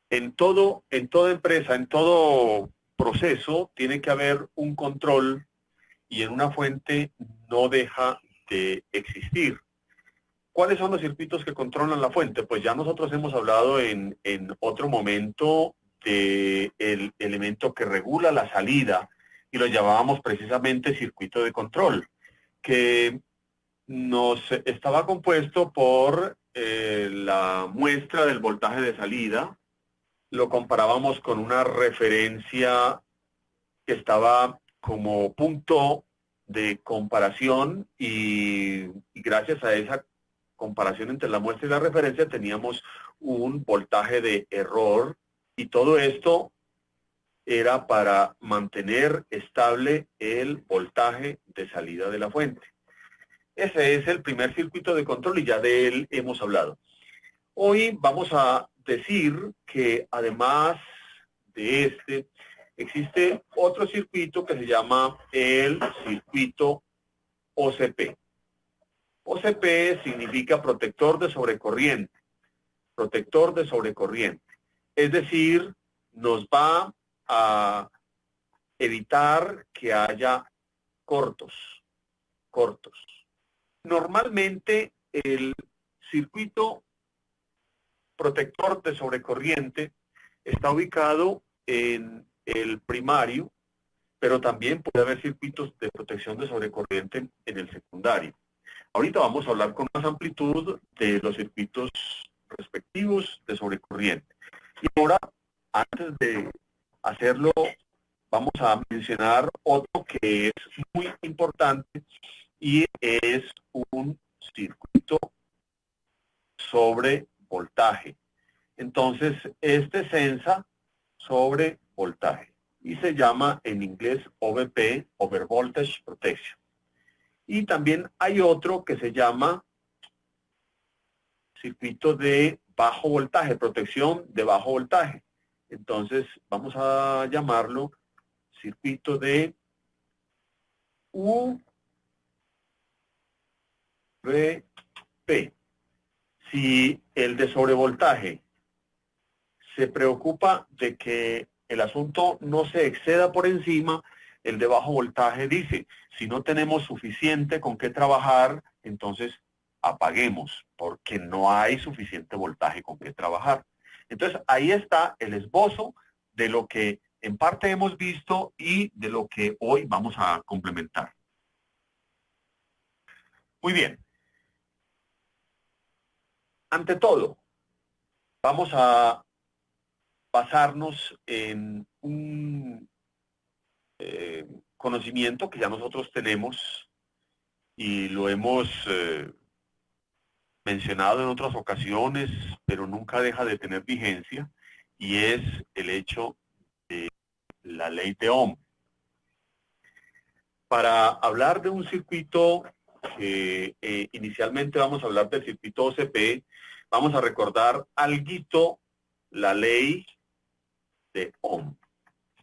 En toda empresa, en todo proceso, tiene que haber un control y en una fuente no deja de existir. ¿Cuáles son los circuitos que controlan la fuente? Pues ya nosotros hemos hablado en otro momento del elemento que regula la salida y lo llamábamos precisamente circuito de control, que nos estaba compuesto por la muestra del voltaje de salida. Lo comparábamos con una referencia que estaba como punto de comparación y gracias a esa comparación entre la muestra y la referencia teníamos un voltaje de error y todo esto era para mantener estable el voltaje de salida de la fuente. Ese es el primer circuito de control y ya de él hemos hablado. Hoy vamos a decir que además de este, existe otro circuito que se llama el circuito OCP. OCP significa protector de sobrecorriente. Protector de sobrecorriente. Es decir, nos va a evitar que haya cortos. Normalmente el circuito protector de sobrecorriente está ubicado en el primario, pero también puede haber circuitos de protección de sobrecorriente en el secundario. Ahorita vamos a hablar con más amplitud de los circuitos respectivos de sobrecorriente. Y ahora, antes de hacerlo, vamos a mencionar otro que es muy importante y es un circuito sobre voltaje. Entonces, este censa sobre voltaje y se llama en inglés OVP, Over Voltage Protection. Y también hay otro que se llama circuito de bajo voltaje, protección de bajo voltaje. Entonces, vamos a llamarlo circuito de UVP. Si el de sobrevoltaje se preocupa de que el asunto no se exceda por encima, el de bajo voltaje dice, si no tenemos suficiente con qué trabajar, entonces apaguemos, porque no hay suficiente voltaje con qué trabajar. Entonces, ahí está el esbozo de lo que en parte hemos visto y de lo que hoy vamos a complementar. Muy bien. Ante todo, vamos a basarnos en un conocimiento que ya nosotros tenemos y lo hemos mencionado en otras ocasiones, pero nunca deja de tener vigencia, y es el hecho de la ley de Ohm. Para hablar de un circuito que inicialmente vamos a hablar del circuito OCP, vamos a recordar alguito la ley de Ohm.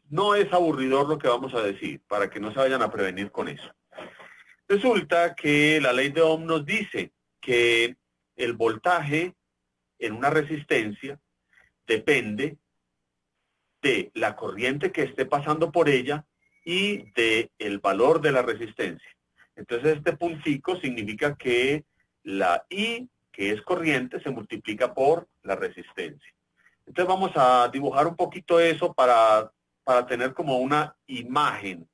No es aburridor lo que vamos a decir, para que no se vayan a prevenir con eso. Resulta que la ley de Ohm nos dice que el voltaje en una resistencia depende de la corriente que esté pasando por ella y del valor de la resistencia. Entonces este puntico significa que la I, que es corriente, se multiplica por la resistencia. Entonces vamos a dibujar un poquito eso para tener como una imagen.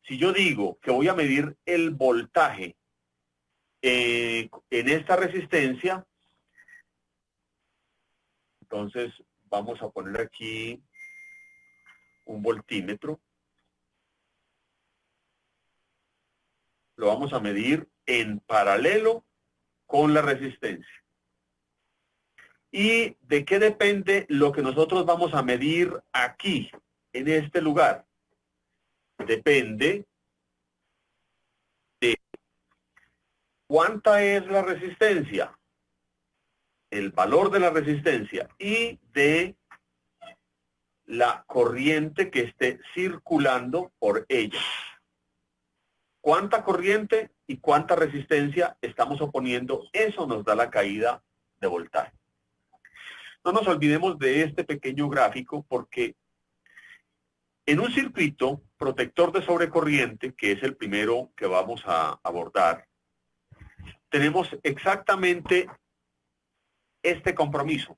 Si yo digo que voy a medir el voltaje en esta resistencia, entonces vamos a poner aquí un voltímetro. Lo vamos a medir en paralelo con la resistencia. ¿Y de qué depende lo que nosotros vamos a medir aquí, en este lugar? Depende de cuánta es la resistencia, el valor de la resistencia y de la corriente que esté circulando por ella. ¿Cuánta corriente y cuánta resistencia estamos oponiendo? Eso nos da la caída de voltaje. No nos olvidemos de este pequeño gráfico porque en un circuito protector de sobrecorriente, que es el primero que vamos a abordar, tenemos exactamente este compromiso: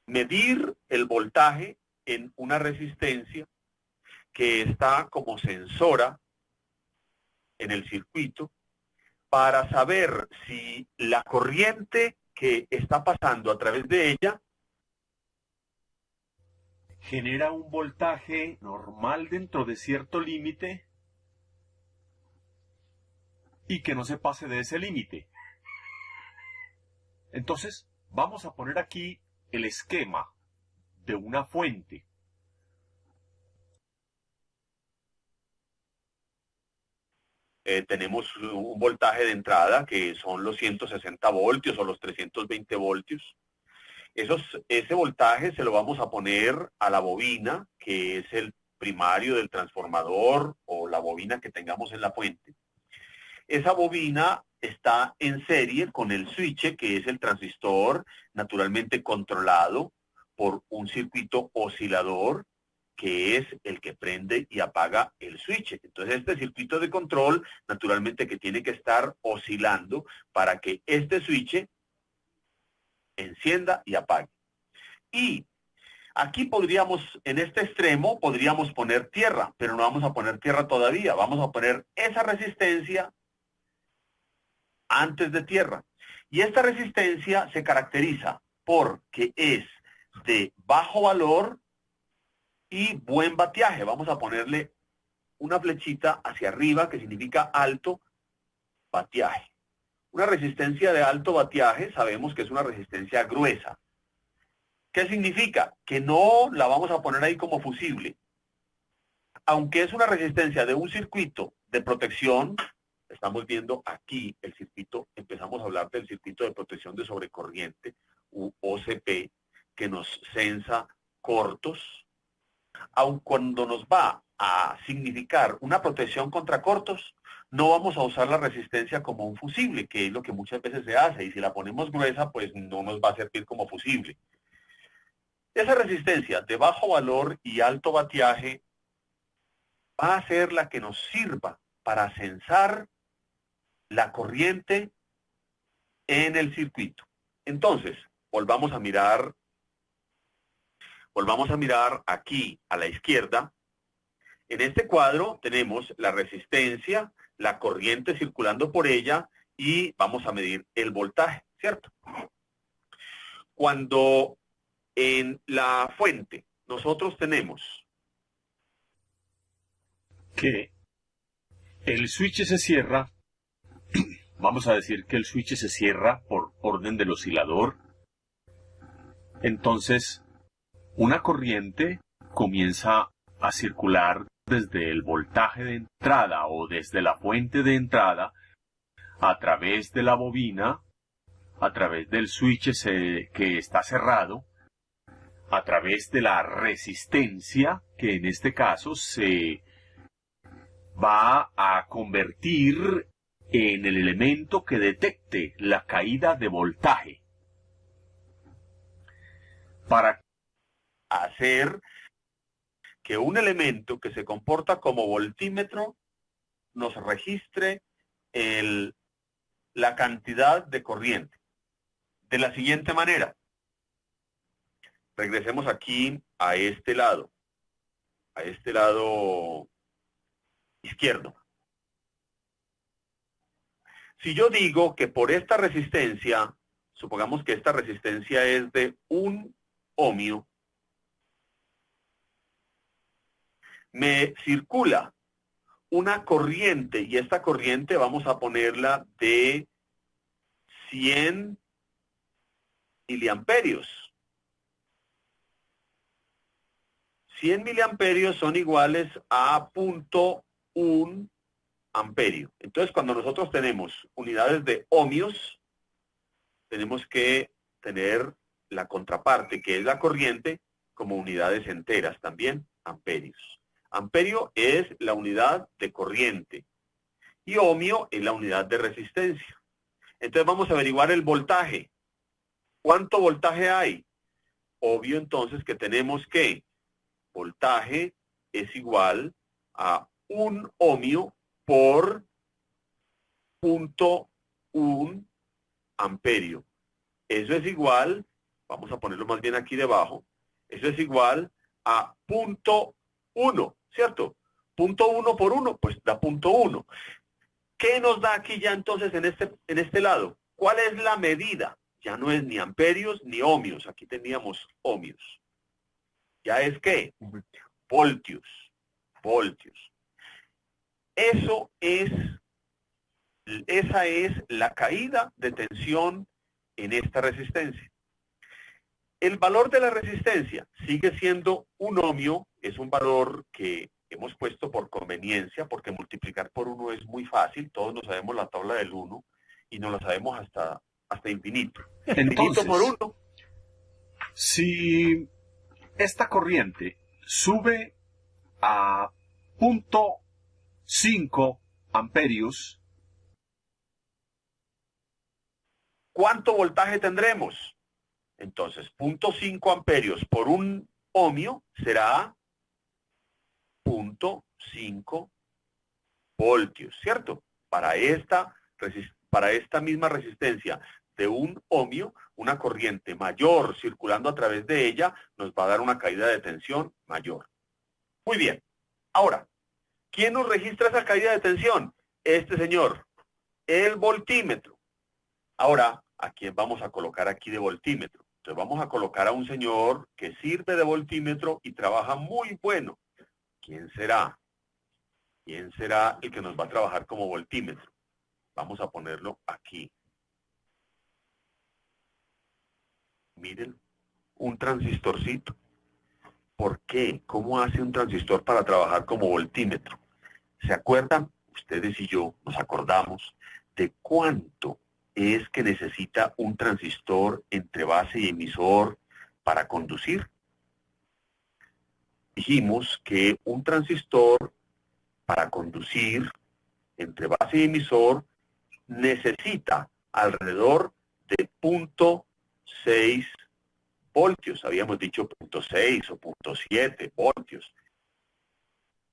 medir el voltaje en una resistencia que está como sensora en el circuito para saber si la corriente que está pasando a través de ella genera un voltaje normal dentro de cierto límite y que no se pase de ese límite. Entonces, vamos a poner aquí el esquema de una fuente. tenemos un voltaje de entrada que son los 160 voltios o los 320 voltios. Ese voltaje se lo vamos a poner a la bobina, que es el primario del transformador o la bobina que tengamos en la fuente. Esa bobina está en serie con el switch, que es el transistor naturalmente controlado por un circuito oscilador, que es el que prende y apaga el switch. Entonces, este circuito de control, naturalmente que tiene que estar oscilando para que este switch encienda y apague. Y aquí podríamos, en este extremo, podríamos poner tierra, pero no vamos a poner tierra todavía. Vamos a poner esa resistencia antes de tierra. Y esta resistencia se caracteriza porque es de bajo valor y buen bateaje. Vamos a ponerle una flechita hacia arriba que significa alto bateaje. Una resistencia de alto bateaje sabemos que es una resistencia gruesa. ¿Qué significa? Que no la vamos a poner ahí como fusible. Aunque es una resistencia de un circuito de protección, estamos viendo aquí el circuito, empezamos a hablar del circuito de protección de sobrecorriente, OCP, que nos sensa cortos, aun cuando nos va a significar una protección contra cortos, no vamos a usar la resistencia como un fusible, que es lo que muchas veces se hace, y si la ponemos gruesa, pues no nos va a servir como fusible. Esa resistencia de bajo valor y alto bateaje va a ser la que nos sirva para sensar la corriente en el circuito. Entonces, volvamos a mirar aquí a la izquierda. En este cuadro tenemos la resistencia, la corriente circulando por ella y vamos a medir el voltaje, ¿cierto? Cuando en la fuente nosotros tenemos que el switch se cierra, vamos a decir que el switch se cierra por orden del oscilador, entonces una corriente comienza a circular desde el voltaje de entrada o desde la fuente de entrada a través de la bobina, a través del switch que está cerrado, a través de la resistencia, que en este caso se va a convertir en el elemento que detecte la caída de voltaje. Para hacer que un elemento que se comporta como voltímetro nos registre la cantidad de corriente. De la siguiente manera, regresemos aquí a este lado izquierdo. Si yo digo que por esta resistencia, supongamos que esta resistencia es de 1 ohmio, me circula una corriente, y esta corriente vamos a ponerla de 100 miliamperios. 100 miliamperios son iguales a 0.1 amperio. Entonces, cuando nosotros tenemos unidades de ohmios, tenemos que tener la contraparte, que es la corriente, como unidades enteras también, amperios. Amperio es la unidad de corriente y ohmio es la unidad de resistencia. Entonces vamos a averiguar el voltaje. ¿Cuánto voltaje hay? obvio entonces que tenemos que voltaje es igual a 1 ohmio por 0.1 amperio. Eso es igual, vamos a ponerlo más bien aquí debajo, eso es igual a 0.1, ¿cierto? 0.1 por 1, pues da 0.1. ¿Qué nos da aquí ya entonces en este lado? ¿Cuál es la medida? Ya no es ni amperios ni ohmios, aquí teníamos ohmios. ¿Ya es qué? Voltios. Voltios. Esa es la caída de tensión en esta resistencia. El valor de la resistencia sigue siendo 1 ohmio, es un valor que hemos puesto por conveniencia, porque multiplicar por 1 es muy fácil, todos nos sabemos la tabla del 1 y nos la sabemos hasta infinito. Infinito por Entonces, 1. si esta corriente sube a 0.5 amperios, ¿Cuánto voltaje tendremos? Entonces, 0.5 amperios por 1 ohmio será 0.5 voltios, ¿cierto? Para esta misma resistencia de 1 ohmio, una corriente mayor circulando a través de ella nos va a dar una caída de tensión mayor. Muy bien. Ahora, ¿quién nos registra esa caída de tensión? Este señor, el voltímetro. Ahora, ¿a quién vamos a colocar aquí de voltímetro? Entonces vamos a colocar a un señor que sirve de voltímetro y trabaja muy bueno. ¿Quién será? ¿Quién será el que nos va a trabajar como voltímetro? Vamos a ponerlo aquí. Miren, un transistorcito. ¿Por qué? ¿Cómo hace un transistor para trabajar como voltímetro? ¿Se acuerdan? Ustedes y yo nos acordamos de cuánto es que necesita un transistor entre base y emisor para conducir. Dijimos que un transistor para conducir entre base y emisor necesita alrededor de 0.6 voltios. Habíamos dicho 0.6 o 0.7 voltios.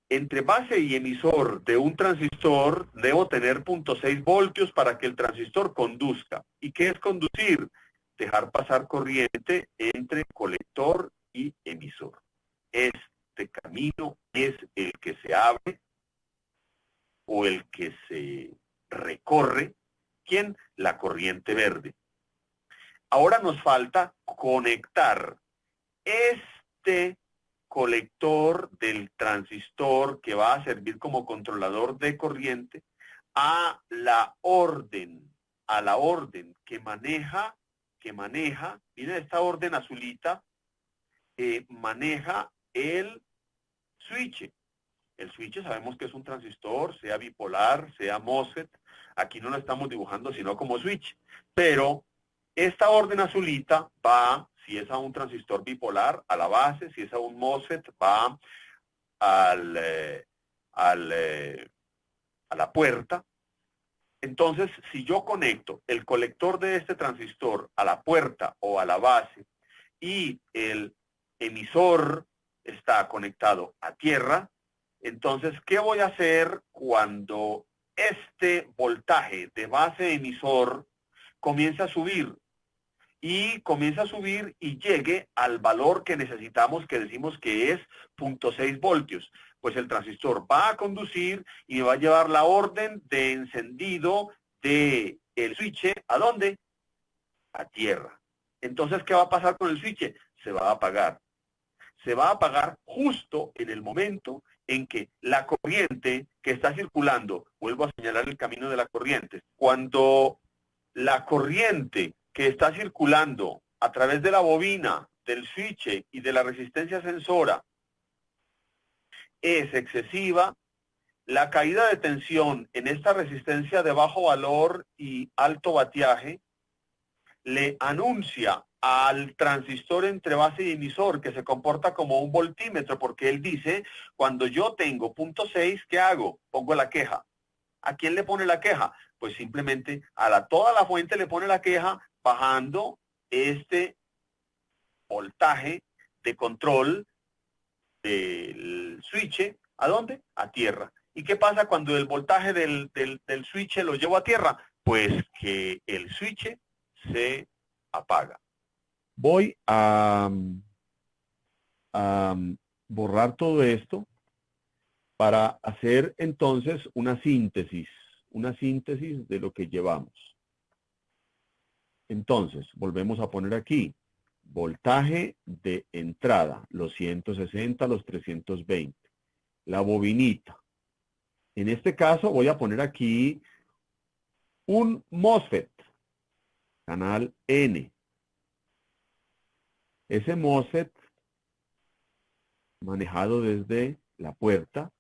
Entre base y emisor de un transistor debo tener 0.6 voltios para que el transistor conduzca. ¿Y qué es conducir? Dejar pasar corriente entre colector y emisor. Este camino es el que se abre o el que se recorre. ¿Quién? La corriente verde. Ahora nos falta conectar este colector del transistor que va a servir como controlador de corriente a la orden que maneja, miren esta orden azulita, maneja el switch. El switch sabemos que es un transistor, sea bipolar, sea MOSFET. Aquí no lo estamos dibujando sino como switch. Pero esta orden azulita va, si es a un transistor bipolar, a la base, si es a un MOSFET, va a la puerta. Entonces, si yo conecto el colector de este transistor a la puerta o a la base y el emisor está conectado a tierra, entonces, ¿qué voy a hacer cuando este voltaje de base emisor comienza a subir? Y comienza a subir y llegue al valor que necesitamos, que decimos que es 0.6 voltios. Pues el transistor va a conducir y me va a llevar la orden de encendido del switch. ¿A dónde? A tierra. Entonces, ¿qué va a pasar con el switch? Se va a apagar. Se va a apagar justo en el momento en que la corriente que está circulando, vuelvo a señalar el camino de la corriente, cuando la corriente que está circulando a través de la bobina, del switch y de la resistencia sensora es excesiva, la caída de tensión en esta resistencia de bajo valor y alto vatiaje le anuncia al transistor entre base y emisor, que se comporta como un voltímetro, porque él dice, cuando yo tengo 0.6, ¿qué hago? Pongo la queja. ¿A quién le pone la queja? Pues simplemente toda la fuente le pone la queja bajando este voltaje de control del switch, ¿a dónde? A tierra. ¿Y qué pasa cuando el voltaje del switch lo llevo a tierra? Pues que el switch se apaga. Voy a borrar todo esto para hacer entonces una síntesis de lo que llevamos. Entonces, volvemos a poner aquí, voltaje de entrada, los 160, los 320, la bobinita. En este caso voy a poner aquí un MOSFET, canal N. Ese MOSFET manejado desde la puerta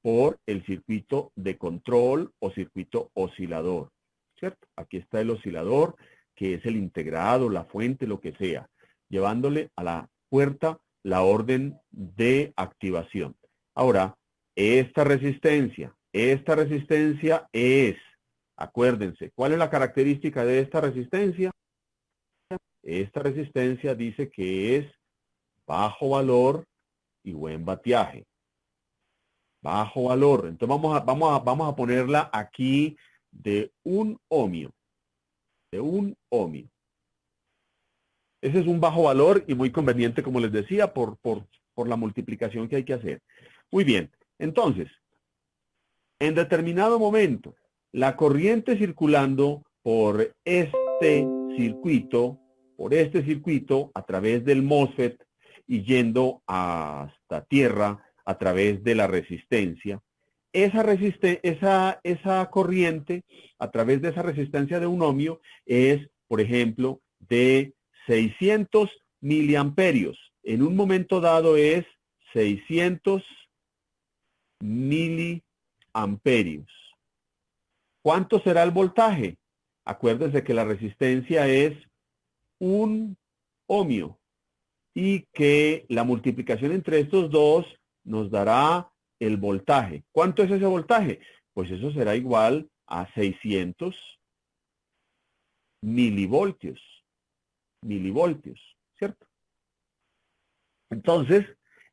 por el circuito de control o circuito oscilador, ¿cierto? Aquí está el oscilador, que es el integrado, la fuente, lo que sea, llevándole a la puerta la orden de activación. Ahora, esta resistencia es, acuérdense, ¿cuál es la característica de esta resistencia? Esta resistencia dice que es bajo valor y buen bateaje. Bajo valor. Entonces vamos a ponerla aquí de 1 ohmio. De 1 ohmio. Ese es un bajo valor y muy conveniente, como les decía, por la multiplicación que hay que hacer. Muy bien. Entonces, en determinado momento, la corriente circulando por este circuito, a través del MOSFET y yendo hasta tierra a través de la resistencia, esa corriente a través de esa resistencia de 1 ohmio es, por ejemplo, de 600 miliamperios. En un momento dado es 600 miliamperios. ¿Cuánto será el voltaje? Acuérdense que la resistencia es 1 ohmio y que la multiplicación entre estos dos nos dará el voltaje. ¿Cuánto es ese voltaje? Pues eso será igual a 600 milivoltios. ¿Cierto? Entonces,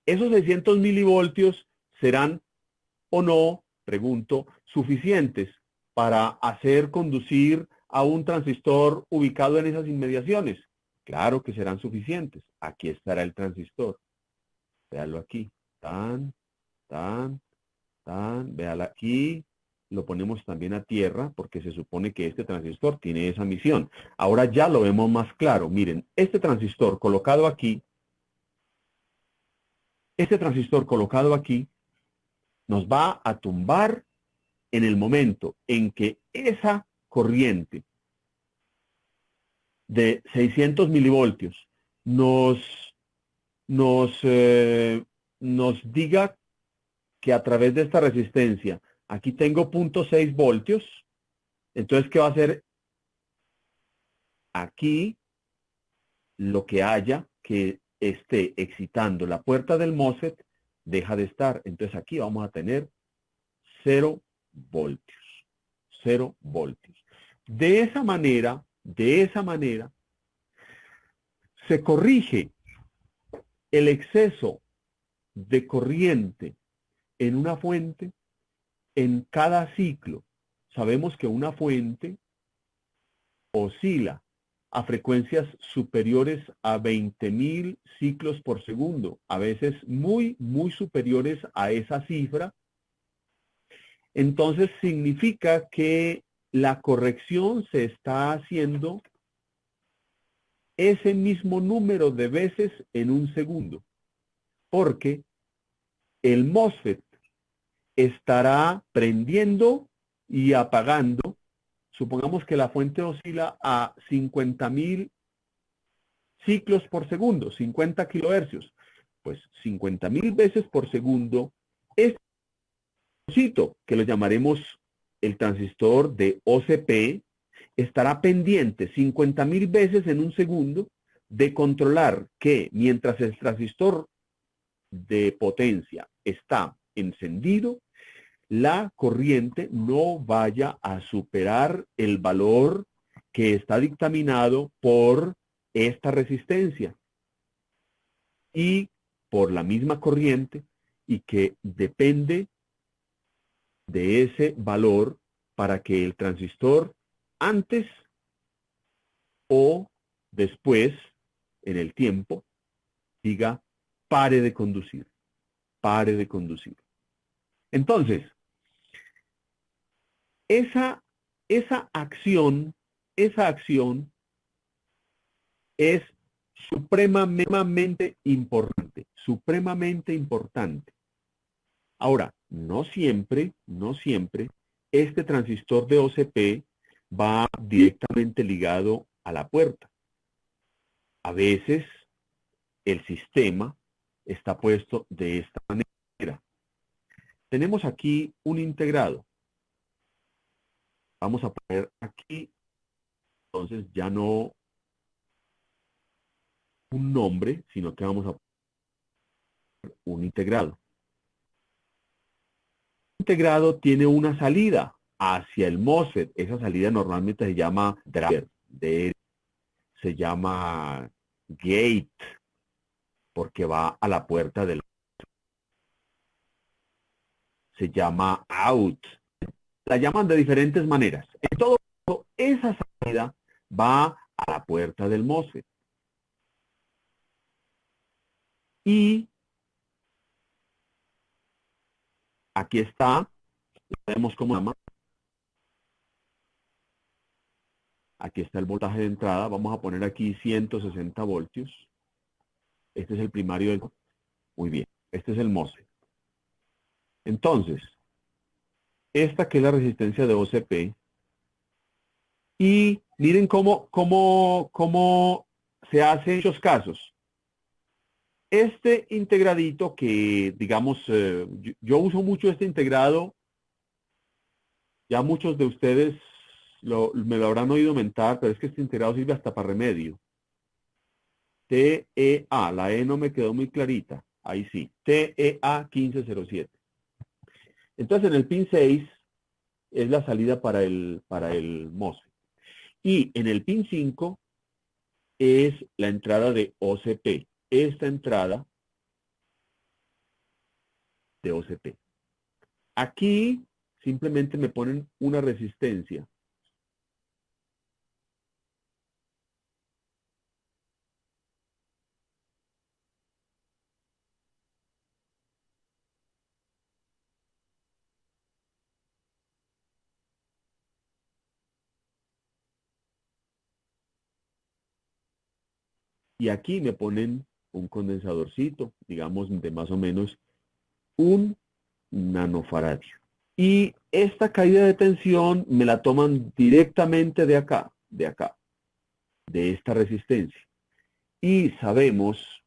esos 600 milivoltios serán o no, pregunto, suficientes para hacer conducir a un transistor ubicado en esas inmediaciones. Claro que serán suficientes. Aquí estará el transistor. Véalo aquí. Véalo aquí. Lo ponemos también a tierra porque se supone que este transistor tiene esa misión. Ahora ya lo vemos más claro. Miren, este transistor colocado aquí nos va a tumbar en el momento en que esa corriente de 600 milivoltios nos diga que a través de esta resistencia, aquí tengo 0.6 voltios, entonces, ¿qué va a hacer? Aquí, lo que haya que esté excitando la puerta del MOSFET, deja de estar. Entonces, aquí vamos a tener 0 voltios. 0 voltios. De esa manera, se corrige el exceso de corriente en una fuente en cada ciclo. Sabemos que una fuente oscila a frecuencias superiores a 20.000 ciclos por segundo, a veces muy superiores a esa cifra. Entonces significa que la corrección se está haciendo ese mismo número de veces en un segundo, porque el MOSFET estará prendiendo y apagando. Supongamos que la fuente oscila a 50.000 ciclos por segundo, 50 kilohercios. Pues 50.000 veces por segundo, este transistor, que lo llamaremos el transistor de OCP, estará pendiente 50.000 veces en un segundo de controlar que mientras el transistor de potencia está encendido, la corriente no vaya a superar el valor que está dictaminado por esta resistencia. y por la misma corriente y que depende de ese valor para que el transistor antes o después, en el tiempo, diga pare de conducir, pare de conducir. Entonces, esa acción es supremamente importante. Ahora, no siempre, este transistor de OCP va directamente ligado a la puerta. A veces el sistema está puesto de esta manera. Tenemos aquí un integrado. Vamos a poner aquí, entonces ya no un nombre, sino que vamos a poner un integrado. El integrado tiene una salida hacia el MOSFET. Esa salida normalmente se llama driver, se llama gate, porque va a la puerta del... Se llama out. La llaman de diferentes maneras. En todo caso, esa salida va a la puerta del MOSFET. Y aquí está, vemos cómo se llama. Aquí está el voltaje de entrada. Vamos a poner aquí 160 voltios. Este es el primario del... Muy bien. Este es el MOSFET. Entonces, esta que es la resistencia de OCP. Y miren cómo se hace en muchos casos. Este integradito que, digamos, yo uso mucho este integrado. Ya muchos de ustedes me lo habrán oído mentar, pero es que este integrado sirve hasta para remedio. TEA, la E no me quedó muy clarita. Ahí sí, TEA 1507. Entonces en el pin 6 es la salida para el MOSFET. Y en el pin 5 es la entrada de OCP. Esta entrada de OCP. Aquí simplemente me ponen una resistencia. Y aquí me ponen un condensadorcito, digamos, de más o menos un nanofaradio. Y esta caída de tensión me la toman directamente de acá, de esta resistencia. Y sabemos,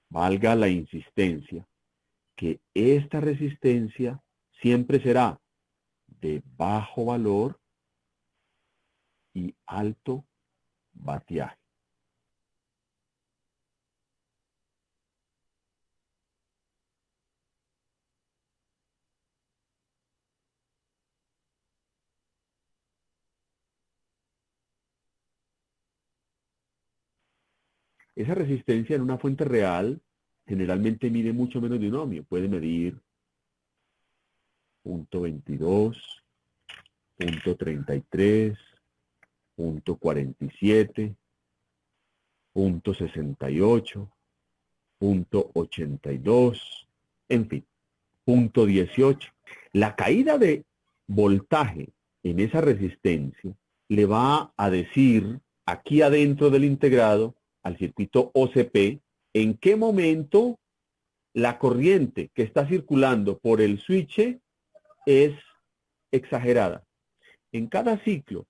valga la insistencia, que esta resistencia siempre será de bajo valor y alto batiaje. Esa resistencia en una fuente real generalmente mide mucho menos de un ohmio. Puede medir 0.22, 0.33, 0.47, 0.68, 0.82, en fin, 0.18. La caída de voltaje en esa resistencia le va a decir aquí adentro del integrado al circuito OCP en qué momento la corriente que está circulando por el switch es exagerada. En cada ciclo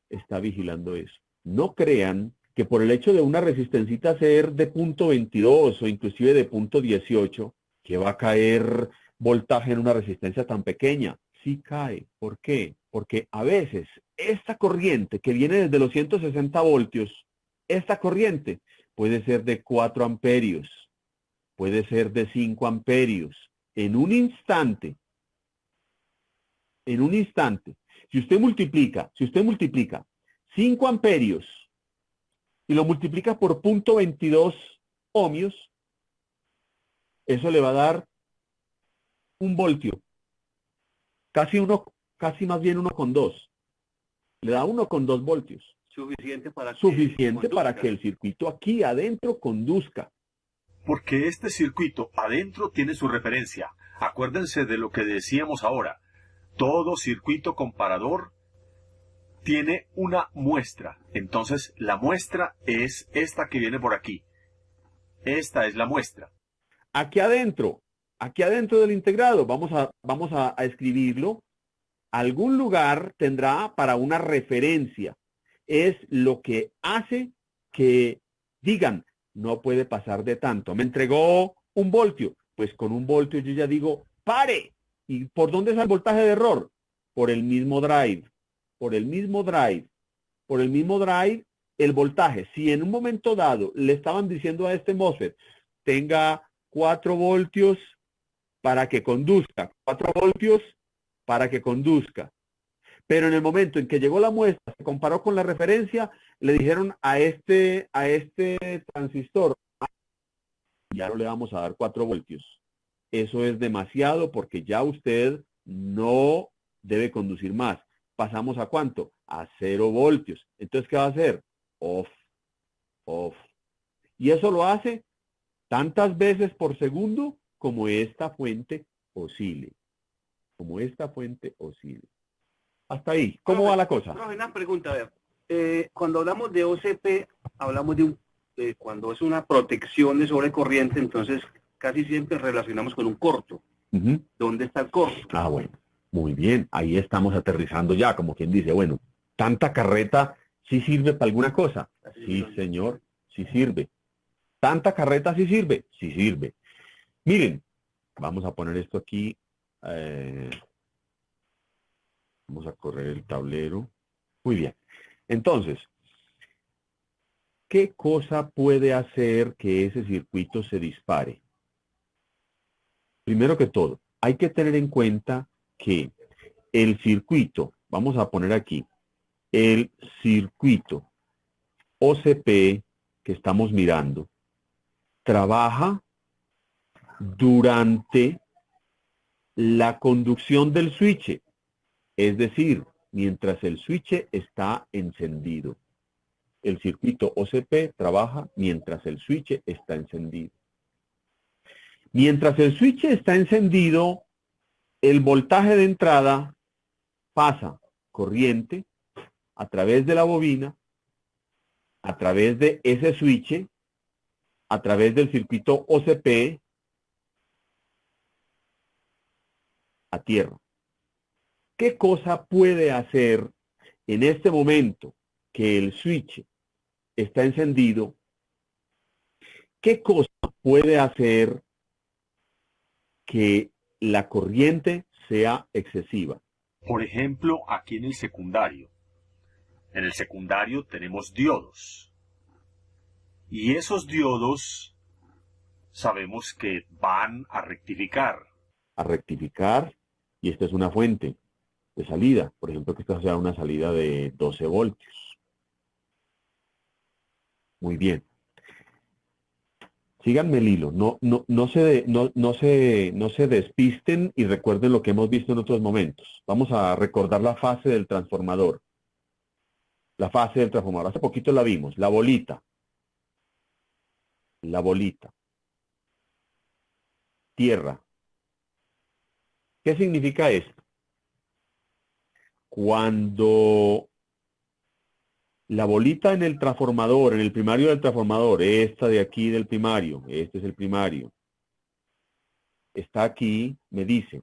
está vigilando eso. No crean que por el hecho de una resistencita ser de 0.22 o inclusive de 0.18, que va a caer voltaje en una resistencia tan pequeña. Sí cae. ¿Por qué? Porque a veces esta corriente que viene desde los 160 voltios, esta corriente puede ser de 4 amperios, puede ser de 5 amperios. En un instante, si usted multiplica 5 amperios y lo multiplica por 0.22 ohmios, eso le va a dar 1 voltio. Casi más bien 1,2. Le da 1,2 voltios. Suficiente Para que el circuito aquí adentro conduzca. Porque este circuito adentro tiene su referencia. Acuérdense de lo que decíamos ahora. Todo circuito comparador tiene una muestra. Entonces, la muestra es esta que viene por aquí. Esta es la muestra. Aquí adentro del integrado, vamos a escribirlo. Algún lugar tendrá para una referencia. Es lo que hace que digan, no puede pasar de tanto. Me entregó 1 voltio. Pues con 1 voltio yo ya digo, ¡pare! ¿Y por dónde es el voltaje de error? Por el mismo drive. Por el mismo drive, el voltaje. Si en un momento dado le estaban diciendo a este MOSFET, tenga 4 voltios para que conduzca, 4 voltios para que conduzca. Pero en el momento en que llegó la muestra, se comparó con la referencia, le dijeron a este transistor, ya no le vamos a dar 4 voltios. Eso es demasiado porque ya usted no debe conducir más. Pasamos a ¿cuánto? A 0 voltios. Entonces, ¿qué va a hacer? Off. Y eso lo hace tantas veces por segundo como esta fuente oscile. Hasta ahí. ¿Cómo va la cosa? Una pregunta, a ver. Cuando hablamos de OCP, hablamos de cuando es una protección de sobrecorriente, entonces casi siempre relacionamos con un corto. ¿Dónde está el corto? Ah, bueno. Muy bien. Ahí estamos aterrizando ya, como quien dice, bueno, tanta carreta sí sirve para alguna cosa. Sí, señor, sí sirve. ¿Tanta carreta sí sirve? Sí sirve. Miren, vamos a poner esto aquí. Vamos a correr el tablero. Muy bien. Entonces, ¿qué cosa puede hacer que ese circuito se dispare? Primero que todo, hay que tener en cuenta que el circuito, vamos a poner aquí, el circuito OCP que estamos mirando, trabaja durante la conducción del switch, es decir, mientras el switch está encendido. El circuito OCP trabaja mientras el switch está encendido. Mientras el switch está encendido, el voltaje de entrada pasa corriente a través de la bobina, a través de ese switch, a través del circuito OCP a tierra. ¿Qué cosa puede hacer en este momento que el switch está encendido? ¿Qué cosa puede hacer que la corriente sea excesiva? Por ejemplo, aquí en el secundario. En el secundario tenemos diodos. Y esos diodos sabemos que van a rectificar. Y esta es una fuente de salida. Por ejemplo, que esta sea una salida de 12 voltios. Muy bien. Síganme el hilo. No se despisten y recuerden lo que hemos visto en otros momentos. Vamos a recordar la fase del transformador. Hace poquito la vimos. La bolita. Tierra. ¿Qué significa esto? Cuando la bolita en el transformador, en el primario del transformador, esta de aquí del primario, este es el primario, está aquí, me dice,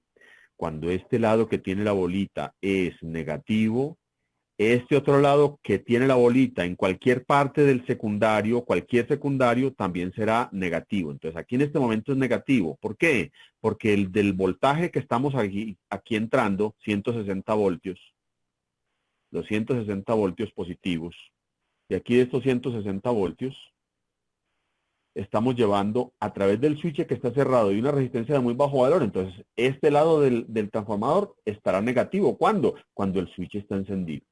cuando este lado que tiene la bolita es negativo, este otro lado que tiene la bolita en cualquier parte del secundario, cualquier secundario, también será negativo. Entonces aquí en este momento es negativo. ¿Por qué? Porque el del voltaje que estamos aquí entrando, 160 voltios, los 160 voltios positivos, y aquí de estos 160 voltios, estamos llevando a través del switch que está cerrado y una resistencia de muy bajo valor. Entonces, este lado del transformador estará negativo. ¿Cuándo? Cuando el switch está encendido.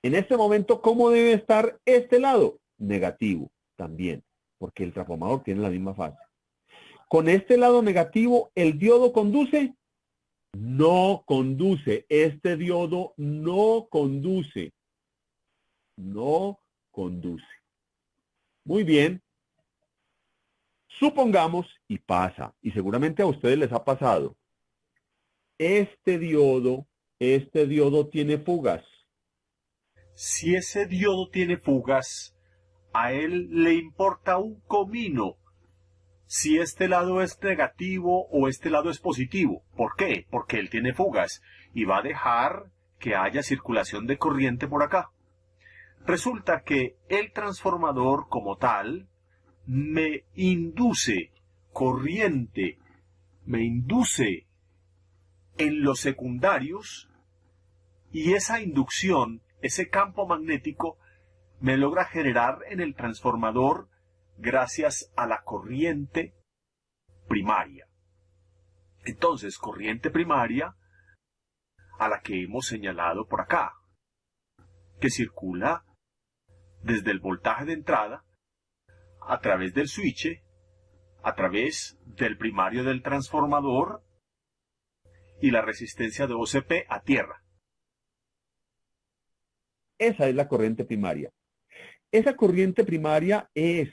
En este momento, ¿cómo debe estar este lado? negativo también, porque el transformador tiene la misma fase. Con este lado negativo, ¿el diodo conduce? No conduce. Este diodo no conduce. No conduce. Muy bien. Supongamos, y pasa, y seguramente a ustedes les ha pasado, este diodo tiene fugas. Si ese diodo tiene fugas, a él le importa un comino si este lado es negativo o este lado es positivo. ¿Por qué? Porque él tiene fugas y va a dejar que haya circulación de corriente por acá. Resulta que el transformador como tal me induce corriente, me induce en los secundarios, y esa inducción, ese campo magnético, me logra generar en el transformador gracias a la corriente primaria. Entonces, corriente primaria a la que hemos señalado por acá, que circula desde el voltaje de entrada, a través del switch, a través del primario del transformador y la resistencia de OCP a tierra. Esa es la corriente primaria. Esa corriente primaria es,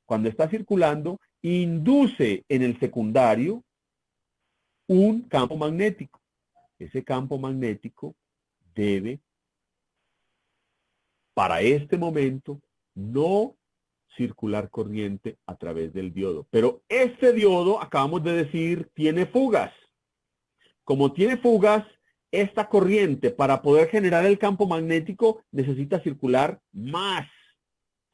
cuando está circulando, induce en el secundario un campo magnético. Ese campo magnético debe, para este momento, no circular corriente a través del diodo. Pero este diodo, acabamos de decir, tiene fugas. Como tiene fugas, esta corriente, para poder generar el campo magnético, necesita circular más.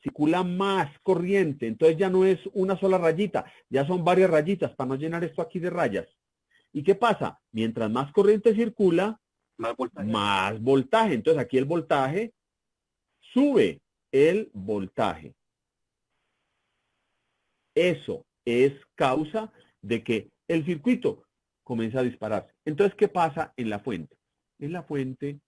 Circula más corriente. Entonces ya no es una sola rayita, ya son varias rayitas para no llenar esto aquí de rayas. ¿Y qué pasa? Mientras más corriente circula, más voltaje. Entonces aquí el voltaje sube el voltaje. Eso es causa de que el circuito comienza a dispararse. Entonces, ¿qué pasa en la fuente? En la fuente,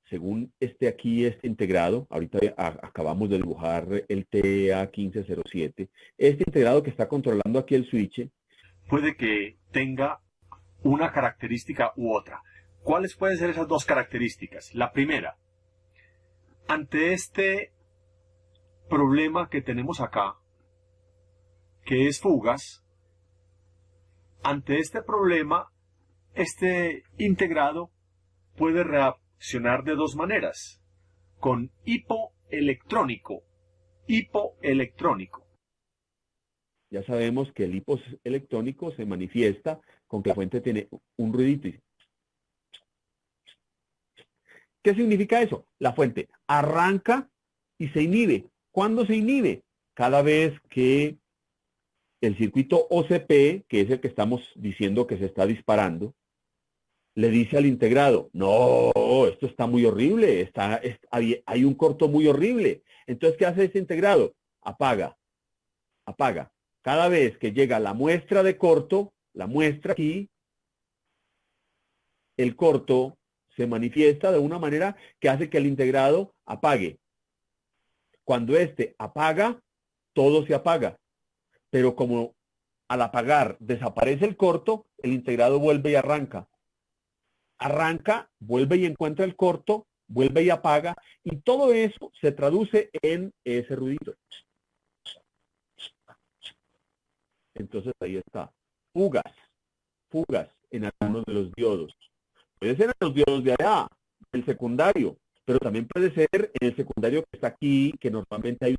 según este integrado, ahorita acabamos de dibujar el TA1507, este integrado que está controlando aquí el switch, puede que tenga una característica u otra. ¿Cuáles pueden ser esas dos características? La primera, ante este problema que tenemos acá, que es fugas, ante este problema, este integrado puede reaccionar de dos maneras, con hipoelectrónico. Ya sabemos que el hipoelectrónico se manifiesta con que la fuente tiene un ruidito. ¿Qué significa eso? La fuente arranca y se inhibe. ¿Cuándo se inhibe? Cada vez que el circuito OCP, que es el que estamos diciendo que se está disparando, le dice al integrado, no, esto está muy horrible, hay un corto muy horrible. Entonces, ¿qué hace ese integrado? Apaga. Cada vez que llega la muestra de corto, la muestra aquí, el corto se manifiesta de una manera que hace que el integrado apague. Cuando este apaga, todo se apaga. Pero como al apagar desaparece el corto, el integrado vuelve y arranca. Arranca, vuelve y encuentra el corto, vuelve y apaga, y todo eso se traduce en ese ruidito. Entonces ahí está. Fugas en algunos de los diodos. Puede ser en los diodos de allá, el secundario, pero también puede ser en el secundario que está aquí, que normalmente hay un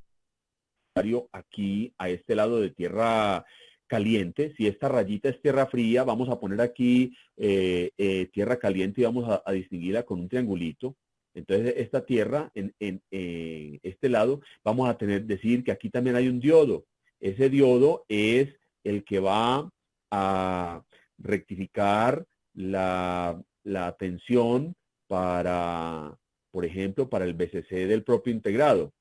secundario aquí a este lado de tierra caliente. Si esta rayita es tierra fría, vamos a poner aquí tierra caliente y vamos a distinguirla con un triangulito. Entonces esta tierra, en este lado, vamos a decir que aquí también hay un diodo. Ese diodo es el que va a rectificar la tensión para, por ejemplo, para el VCC del propio integrado.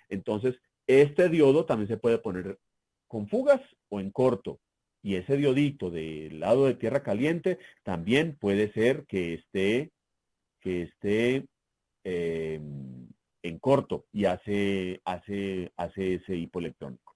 Entonces, este diodo también se puede poner con fugas o en corto. Y ese diodito del lado de tierra caliente también puede ser que esté en corto y hace ese hipo electrónico.